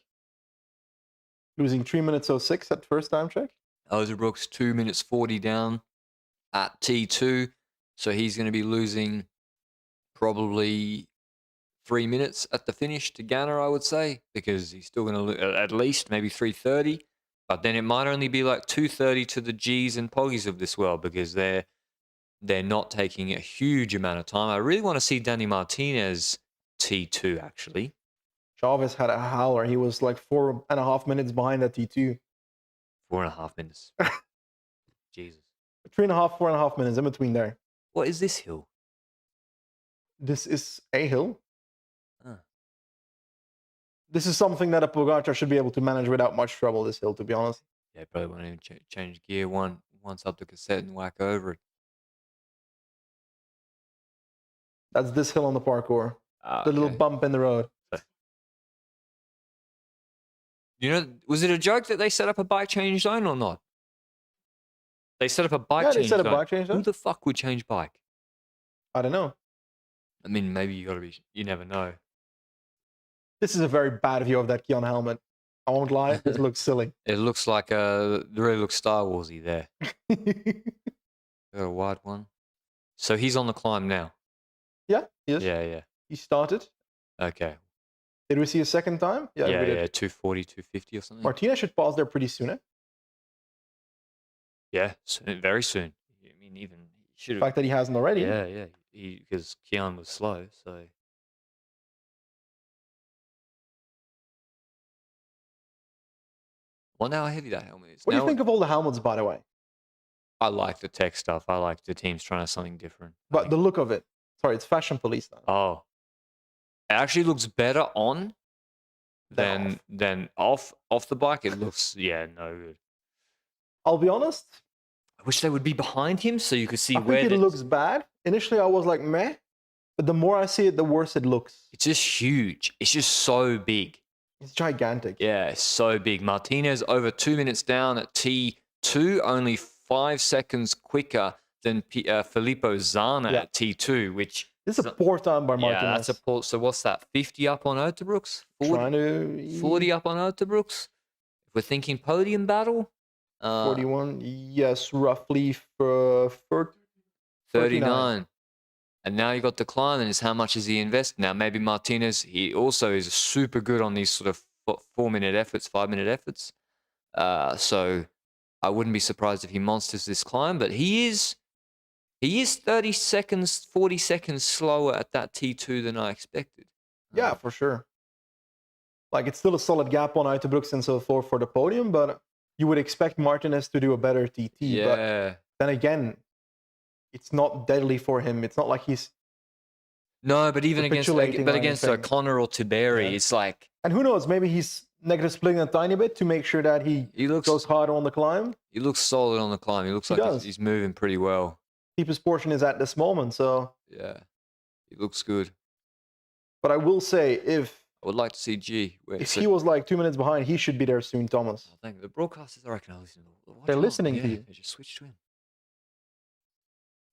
Losing 3 minutes 06 at first time check. Ozerbrook's 2 minutes 40 down at T2. So he's going to be losing probably 3 minutes at the finish to Ganna, I would say, because he's still going to at least maybe 3:30. But then it might only be like 2:30 to the G's and Poggies of this world because they're not taking a huge amount of time. I really want to see Danny Martinez T2 actually. Chavez had a howler. He was like 4.5 minutes behind at T2. 4.5 minutes. Jesus. 3.5, 4.5 minutes in between there. What is this hill? This is a hill. Huh. This is something that a Pogacar should be able to manage without much trouble, this hill, to be honest. Yeah, probably won't even change gear once up the cassette and whack over it. That's this hill on the parkour. The little bump in the road. You know, was it a joke that they set up a bike change zone or not? They set up a bike change zone. Yeah, they set up a bike change zone. Who the fuck would change bike? I don't know. I mean, maybe you never know. This is a very bad view of that Kion helmet. I won't lie, it looks silly. It looks like it really looks Star Warsy there. Got a wide one. So he's on the climb now. Yeah, he is. Yeah. He started. Okay. Did we see a second time? Yeah, we did. yeah, 240, 250 or something. Martinez should pause there pretty soon. Yeah, soon, very soon. I mean, even should The have. fact that he hasn't already. Yeah, yeah. Because Kian was slow, so. Wonder how heavy that helmet is. What do you think of all the helmets, by the way? I like the tech stuff. I like the teams trying something different. But the look of it. Sorry, it's fashion police now. Oh. It actually looks better on than off the bike. It looks, yeah, no good. I'll be honest. I wish they would be behind him so you could see I think it looks bad. Initially, I was like, meh. But the more I see it, the worse it looks. It's just huge. It's just so big. It's gigantic. Yeah, it's so big. Martinez over 2 minutes down at T2, only 5 seconds quicker than Filippo Zana at T2, which... This is a poor time by Martinez. Yeah, that's a poor... So what's that, 50 up on Uterbroeks? 40 up on Uterbroeks? If we're thinking podium battle? 41, yes, roughly for 39. And now you got the climb, and how much has he invested? Now, maybe Martinez, he also is super good on these sort of 4-minute efforts, 5-minute efforts. So I wouldn't be surprised if he monsters this climb, but he is 30 seconds, 40 seconds slower at that T2 than I expected. Yeah, for sure. Like, it's still a solid gap on Uterbroeks and so forth for the podium, but you would expect Martinez to do a better TT. Yeah. But then again, it's not deadly for him. It's not like he's... No, but even against Connor or Tiberi, it's like... And who knows, maybe he's negative splitting a tiny bit to make sure that he goes harder on the climb. He looks solid on the climb. He looks like he's moving pretty well. Deepest portion is at this moment, so... Yeah, he looks good. But I will say, I would like to see G. If he was like 2 minutes behind, he should be there soon, Thomas. I think the broadcasters, I reckon, are listening. They're listening to you. They just switched to him.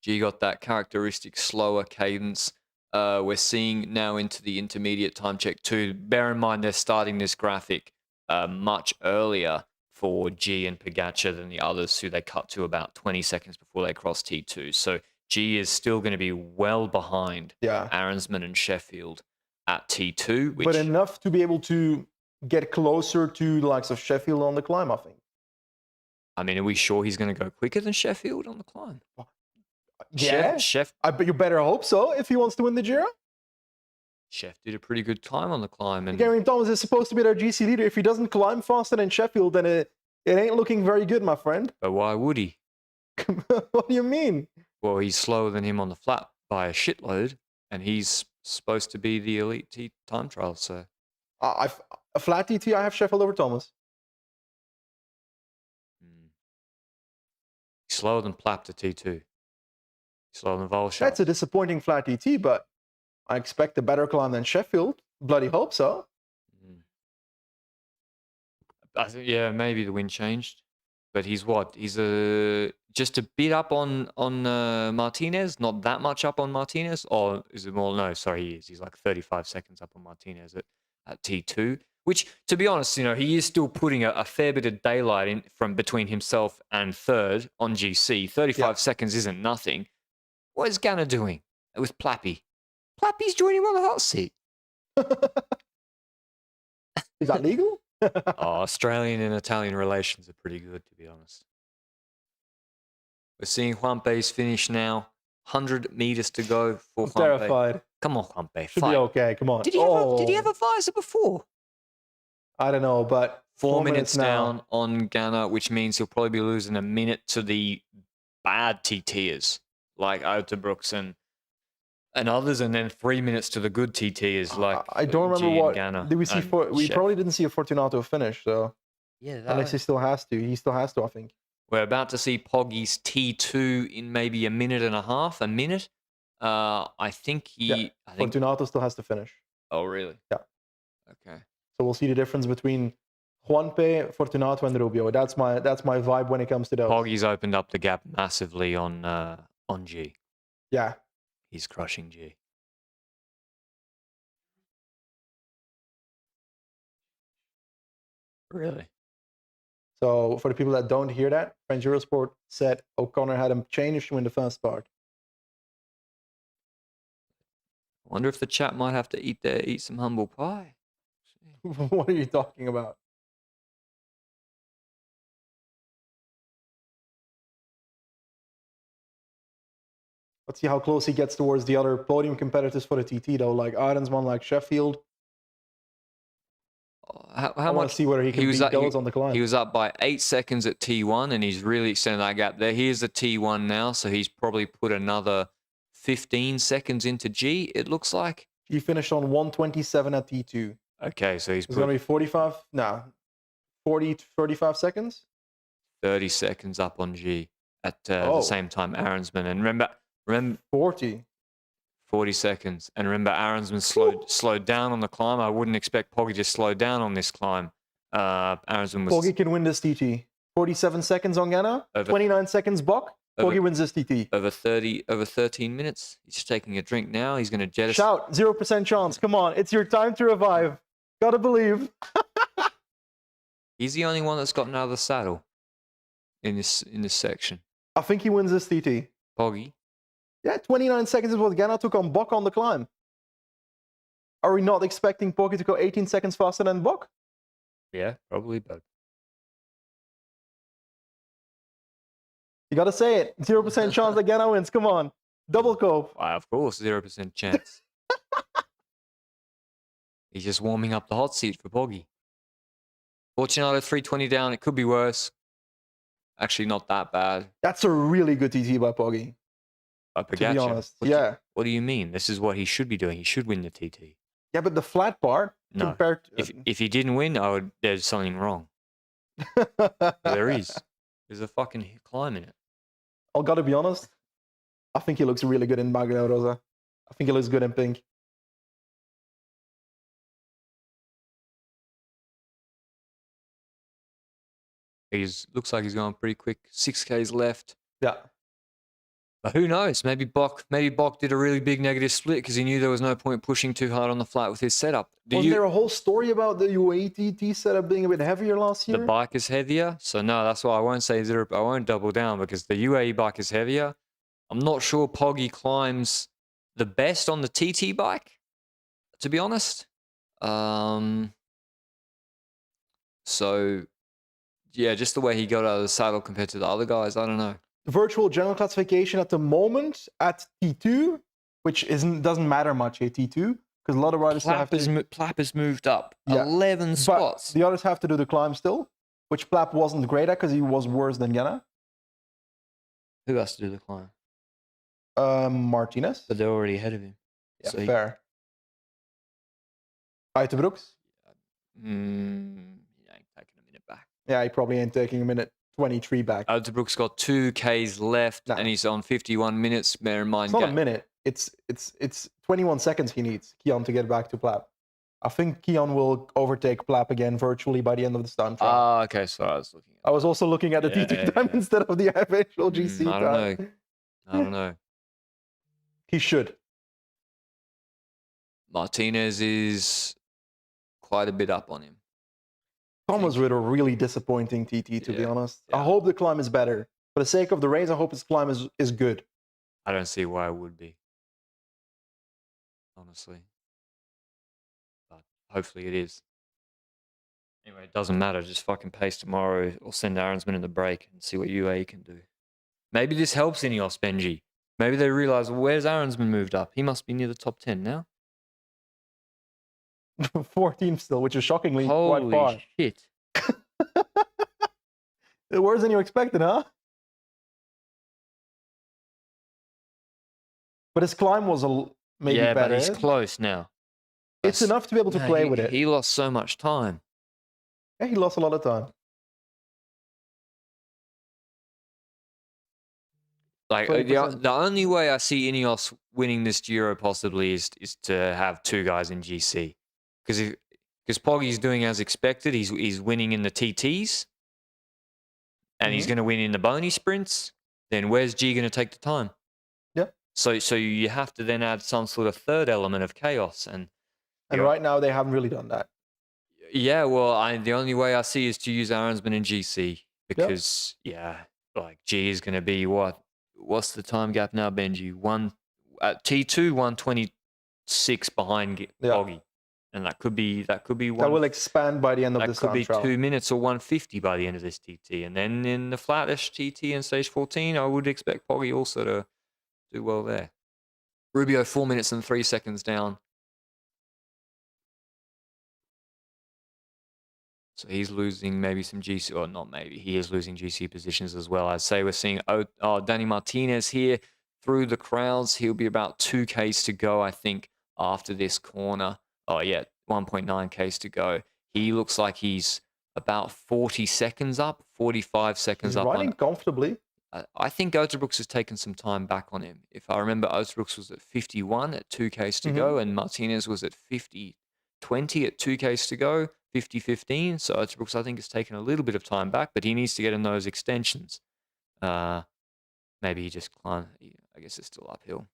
G got that characteristic slower cadence. We're seeing now into the intermediate time check too. Bear in mind, they're starting this graphic much earlier for G and Pogacar than the others, who they cut to about 20 seconds before they cross T2. So G is still going to be well behind Aaronsman and Sheffield at T2. But enough to be able to get closer to the likes of Sheffield on the climb, I think. I mean, are we sure he's going to go quicker than Sheffield on the climb? Yeah, I bet you better hope so if he wants to win the Giro. Chef did a pretty good climb on the climb. And Geraint Thomas is supposed to be their GC leader. If he doesn't climb faster than Sheffield, then it ain't looking very good, my friend. But why would he? What do you mean? Well, he's slower than him on the flat by a shitload, and he's supposed to be the elite time trial. So, a flat TT, I have Sheffield over Thomas. He's slower than Plapp to T2. Slower than Volshaw. That's a disappointing flat TT, but I expect a better climb than Sheffield. Bloody hope so. I think, yeah, maybe the wind changed, but he's what? He's just a bit up on Martinez, not that much up on Martinez, or is it more? No, sorry, he is. He's like 35 seconds up on Martinez at T2. Which, to be honest, he is still putting a fair bit of daylight in from between himself and third on GC. 35 seconds isn't nothing. What is Ganna doing with Plappy? Plappy's joining him on the hot seat. Is that legal? Australian and Italian relations are pretty good, to be honest. We're seeing Juanpe's finish now. 100 meters to go for Juanpe. Terrified. Come on, Juanpe. Should be okay. Come on. Did he have a visor before? I don't know, but 4 minutes down on Ganna, which means he'll probably be losing a minute to the bad TTers like Uterbroeks and others, and then 3 minutes to the good TTers like I don't remember what Ganna. Did we see? We probably didn't see a Fortunato finish, so unless he still has to. He still has to, I think. We're about to see Poggy's T2 in maybe a minute and a half. A minute. I think Fortunato still has to finish. Oh, really? Yeah. Okay. So we'll see the difference between Juanpe, Fortunato, and Rubio. That's my vibe when it comes to those. Poggy's opened up the gap massively on G. Yeah. He's crushing G. Really? So for the people that don't hear that, French Eurosport said O'Connor had him changed to win the first part. I wonder if the chat might have to eat some humble pie. What are you talking about? Let's see how close he gets towards the other podium competitors for the TT, though, like Arensman, like Sheffield. How I want much? to see whether he can beat those on the climb. He was up by 8 seconds at T1, and he's really extended that gap there. Here's the T1 now, so he's probably put another 15 seconds into G, it looks like. He finished on 1:27 at T2. Okay, so he's It's going to be 45, no, 40 to 35 seconds? 30 seconds up on G at the same time Arensman. And remember 40. 40 seconds. And remember, Arensman slowed down on the climb. I wouldn't expect Poggy to slow down on this climb. Arensman was... Poggy can win this TT. 47 seconds on Ghana, 29 seconds Bok. Poggy wins this TT. Over 13 minutes. He's just taking a drink now. He's going to jettison. Shout, 0% chance. Come on, it's your time to revive. Gotta believe. He's the only one that's gotten out of the saddle in this section. I think he wins this TT. Poggy. Yeah, 29 seconds is what Ghana took on Bok on the climb. Are we not expecting Poggy to go 18 seconds faster than Bok? Yeah, probably, but... You gotta say it. 0% chance that Ghana wins. Come on. Double cope. Of course, 0% chance. He's just warming up the hot seat for Poggy. Fortunato 320 down. It could be worse. Actually, not that bad. That's a really good TT by Poggy. To be honest. What do you mean? This is what he should be doing. He should win the TT. Yeah, but the flat part compared to... If he didn't win, there's something wrong. There is. There's a fucking climb in it. I gotta be honest. I think he looks really good in Magna Rosa. I think he looks good in pink. Looks like he's going pretty quick. 6Ks left. Yeah. But who knows? Maybe Bok did a really big negative split because he knew there was no point pushing too hard on the flat with his setup. Was there a whole story about the UAE setup being a bit heavier last year? The bike is heavier, so no, that's why I won't say zero. I won't double down because the UAE bike is heavier. I'm not sure Poggy climbs the best on the TT bike, to be honest. So yeah, just the way he got out of the saddle compared to the other guys, I don't know. The virtual general classification at the moment at T2, which doesn't matter much at T2 because a lot of riders Plap has moved up 11 spots. But the others have to do the climb still, which Plap wasn't great at because he was worse than Ghana. Who has to do the climb? Martinez. But they're already ahead of him. Yeah, so fair. Uiterbrooks? He ain't taking a minute back. Yeah, he probably ain't taking a minute 23 back. Uiterbrooks got 2Ks left and he's on 51 minutes. Bear in mind, it's not a minute. It's 21 seconds he needs, Keon, to get back to Plap. I think Keon will overtake Plap again virtually by the end of this time trial. Okay, so I was also looking at the T2 time instead of the eventual GC time. I don't know. He should. Martinez is quite a bit up on him. Tom was with a really disappointing TT, to be honest. Yeah. I hope the climb is better. For the sake of the race, I hope his climb is good. I don't see why it would be. Honestly. But hopefully it is. Anyway, it doesn't matter. Just fucking pace tomorrow or send Arensman in the break and see what UAE can do. Maybe this helps Ineos, Benji. Maybe they realize, well, where's Arensman moved up? He must be near the top 10 now. 14th still, which is shockingly quite far. Holy shit. Worse than you expected, huh? But his climb was maybe better. Yeah, but he's close now. It's enough to be able to play with it. He lost so much time. Yeah, he lost a lot of time. Like the only way I see Ineos winning this Giro possibly is to have two guys in GC. Because Poggy's doing as expected. He's winning in the TTs. And he's going to win in the bony sprints. Then where's G going to take the time? Yeah. So you have to then add some sort of third element of chaos. And right now they haven't really done that. Yeah, well, the only way I see is to use Arensman in GC. Because, like G is going to be what? What's the time gap now, Benji? T2, 126 behind Poggy. And that could be That one. will expand by the end of That this could time be trial. 2 minutes or 150 by the end of this TT. And then in the flattish TT in stage 14, I would expect Poggy also to do well there. Rubio 4 minutes and 3 seconds down. So he's losing maybe some GC, or not maybe, he is losing GC positions as well. I'd say we're seeing Danny Martinez here through the crowds. He'll be about 2Ks to go, I think, after this corner. Oh, yeah, 1.9Ks to go. He looks like he's about 40 seconds up, 45 seconds He's up. riding comfortably. I think Oterbrooks has taken some time back on him. If I remember, Oterbrooks was at 51 at 2Ks to go, and Martinez was at 50-20 at 2Ks to go. 50-15, so Oterbrooks I think has taken a little bit of time back, but he needs to get in those extensions. Maybe he just climbed. I guess it's still uphill.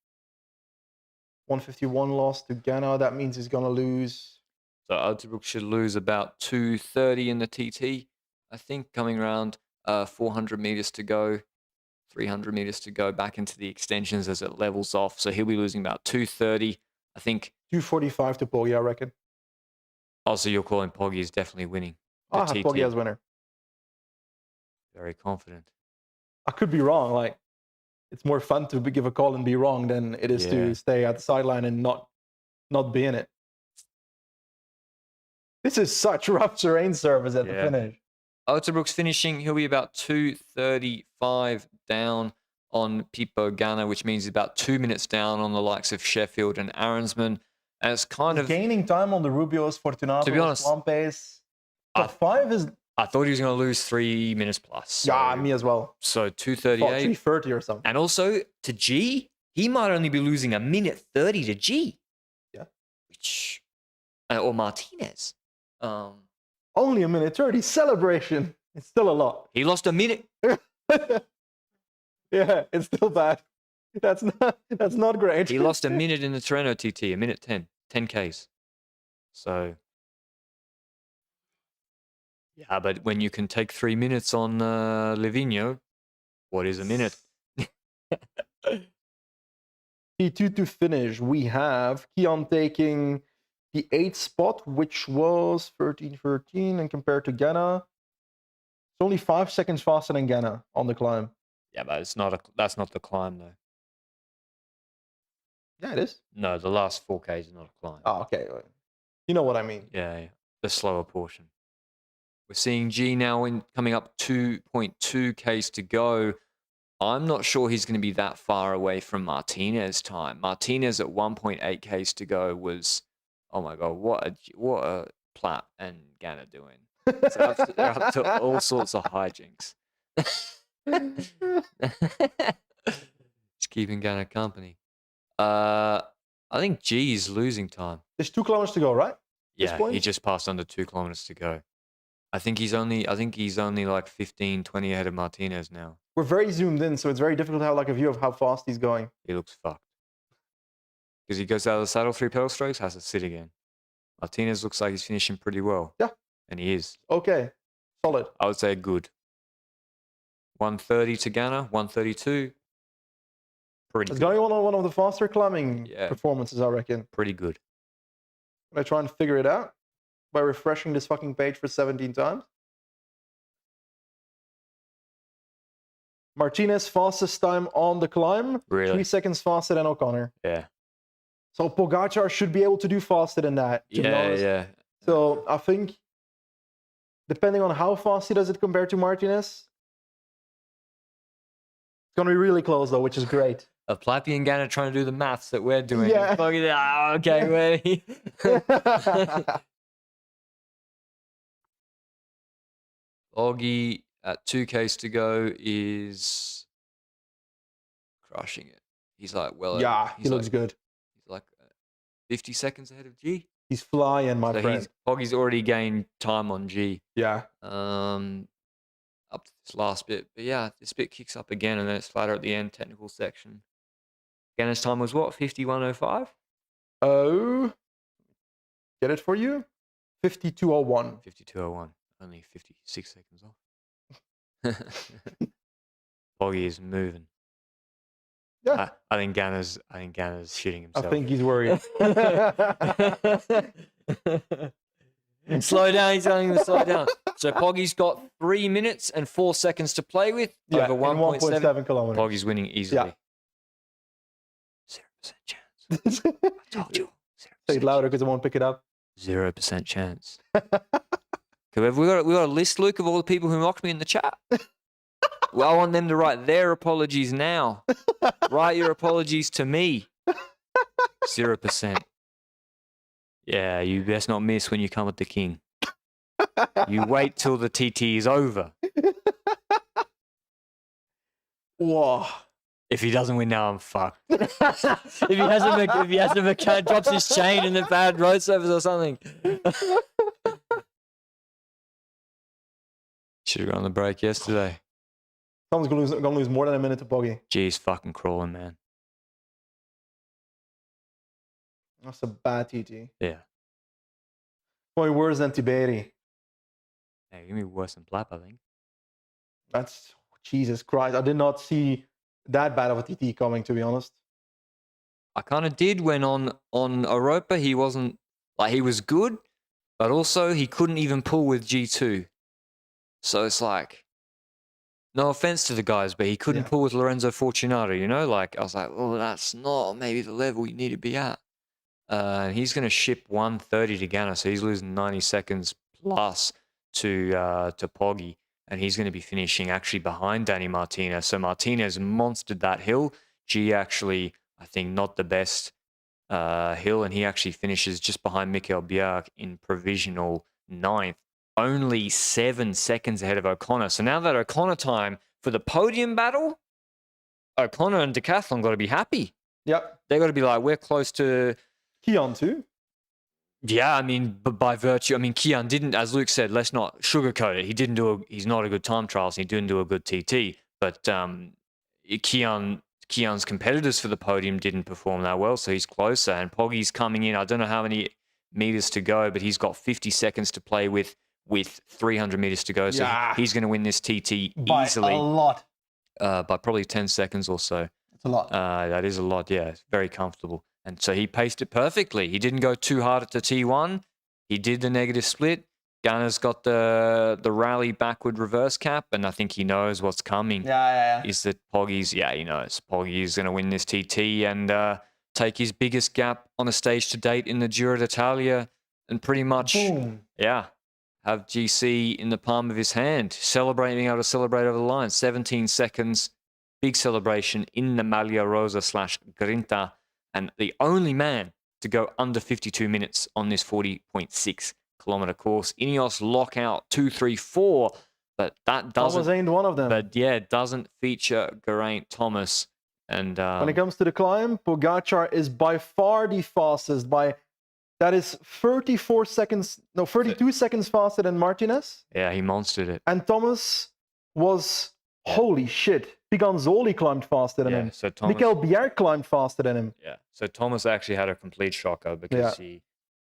151 loss to Ghana. That means he's gonna lose. So Oterbrooks should lose about 230 in the TT. I think coming around 400 meters to go, 300 meters to go back into the extensions as it levels off. So he'll be losing about 230. I think 245 to Poggy, I reckon. Oh, so you're calling Poggy is definitely winning. I have Poggy as winner. Very confident. I could be wrong. Like, it's more fun to give a call and be wrong than it is to stay at the sideline and not be in it. This is such rough terrain service at the finish. Oterbrooks finishing, he'll be about 2:35 down on Pipo Ghana, which means about 2 minutes down on the likes of Sheffield and Aronsman. And it's kind of gaining time on the Rubios, Fortunatos, to be honest, Lampes. Top 5 is. I thought he was going to lose 3 minutes plus. So, yeah, me as well. So 2:38, 3:30 or something. And also to G, he might only be losing 1:30 to G. Yeah. Which, or Martinez. Only 1:30 celebration. It's still a lot. He lost a minute. Yeah, it's still bad. That's not great. He lost a minute in the Torino TT, 1:10, 10Ks. So, yeah, but when you can take 3 minutes on Livigno, what is a minute? P2 to finish. We have Keon taking the 8th spot, which was 13:13, and compared to Ghana, it's only 5 seconds faster than Ghana on the climb. Yeah, but that's not the climb though. Yeah, it is. No, the last 4Ks is not a climb. Oh, okay. You know what I mean. Yeah, the slower portion. We're seeing G now coming up 2.2Ks to go. I'm not sure he's going to be that far away from Martinez time. Martinez at 1.8Ks to go was, oh my god, what a Platt and Ghana doing. So they're up to all sorts of hijinks. Just keeping Ghana company. I think G is losing time. There's 2 kilometers to go, right? Yeah, he just passed under 2 kilometers to go. I think he's only like 15, 20 ahead of Martinez now. We're very zoomed in, so it's very difficult to have like a view of how fast he's going. He looks fucked. Because he goes out of the saddle 3 pedal strokes, has to sit again. Martinez looks like he's finishing pretty well. Yeah. And he is. Okay. Solid. I would say good. 1:30 to Ghana, 1:32. Pretty It's good. going to be one of the faster climbing performances, I reckon. Pretty good. I'm going to try and figure it out by refreshing this fucking page for 17 times. Martinez, fastest time on the climb. Really? 3 seconds faster than O'Connor. Yeah. So Pogacar should be able to do faster than that, to be honest. Yeah. So I think, depending on how fast he does it compared to Martinez, it's going to be really close, though, which is great. A Plappy and Ghana trying to do the maths that we're doing. Yeah. Okay, wait. Augie at 2Ks to go is crushing it. He's like, he looks good. He's like 50 seconds ahead of G. He's flying, my friend. Augie's already gained time on G. Yeah. Up to this last bit. But yeah, this bit kicks up again and then it's flatter at the end, technical section. Ghana's time was what? 51:05? Oh. Get it for you? 52:01. 52:01. Only 56 seconds off. Boggy is moving. Yeah. I think Ghana's shitting himself. I think he's worried. Slow down. He's telling him to slow down. So Poggy's got 3 minutes and 4 seconds to play with over 1.7 kilometers. Poggy's winning easily. 0% chance. I told you. 0% Say it louder because I won't pick it up. 0% chance. We got a list, Luke, of all the people who mocked me in the chat. Well, I want them to write their apologies now. Write your apologies to me. 0%. Yeah, you best not miss when you come at the king. You wait till the TT is over. Whoa. If he doesn't win now, I'm fucked. if he hasn't drops his chain in the bad road surface or something. Should have gone on the break yesterday. Someone's gonna lose more than a minute to Poggy. Jeez, fucking crawling, man. That's a bad TT. Yeah. Probably worse than Tiberi. Yeah, give me worse than Plap, I think. That's Jesus Christ. I did not see that bad of a TT coming, to be honest. I kind of did when on Europa he wasn't like he was good, but also he couldn't even pull with G2. So it's like, no offense to the guys, but he couldn't pull with Lorenzo Fortunato, you know? Like, I was like, well, that's not maybe the level you need to be at. He's going to ship 130 to Ghana, so he's losing 90 seconds plus to Poggy, and he's going to be finishing actually behind Danny Martinez. So Martinez monstered that hill. G actually, I think, not the best hill, and he actually finishes just behind Mikkel Bjerg in provisional 9th. Only 7 seconds ahead of O'Connor. So now that O'Connor time for the podium battle, O'Connor and Decathlon got to be happy. Yep. They got to be like, we're close to Kian too. Yeah, I mean, but by virtue, I mean, Kian didn't, as Luke said, let's not sugarcoat it. He's not a good time trials. He didn't do a good TT, but Kian's competitors for the podium didn't perform that well, so he's closer. And Poggy's coming in. I don't know how many meters to go, but he's got 50 seconds to play with 300 meters to go. So he's going to win this TT by easily. A lot. By probably 10 seconds or so. That's a lot. That is a lot, yeah. It's very comfortable. And so he paced it perfectly. He didn't go too hard at the T1. He did the negative split. Ghana's got the rally backward reverse cap, and I think he knows what's coming. Yeah. Is that Poggy's, he knows. Poggy's going to win this TT and take his biggest gap on a stage to date in the Giro d'Italia and pretty much, have GC in the palm of his hand, being able to celebrate over the line. 17 seconds, big celebration in the Maglia Rosa / Grinta, and the only man to go under 52 minutes on this 40.6 kilometer course. Ineos lockout 2, 3, 4, but that doesn't. Thomas ain't one of them. But yeah, it doesn't feature Geraint Thomas. And when it comes to the climb, Pogacar is by far the fastest. That is 32 seconds faster than Martinez. Yeah, he monstered it. And Thomas was, holy shit, Piganzoli climbed faster than him. So Thomas, Mikkel Bjerg climbed faster than him. Yeah, so Thomas actually had a complete shocker because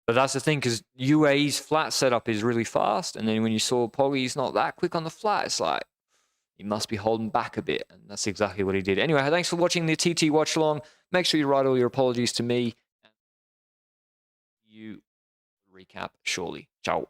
But that's the thing, because UAE's flat setup is really fast, and then when you saw Poggy's not that quick on the flat, it's like, he must be holding back a bit, and that's exactly what he did. Anyway, thanks for watching the TT Watch Along. Make sure you write all your apologies to me. You recap shortly. Ciao.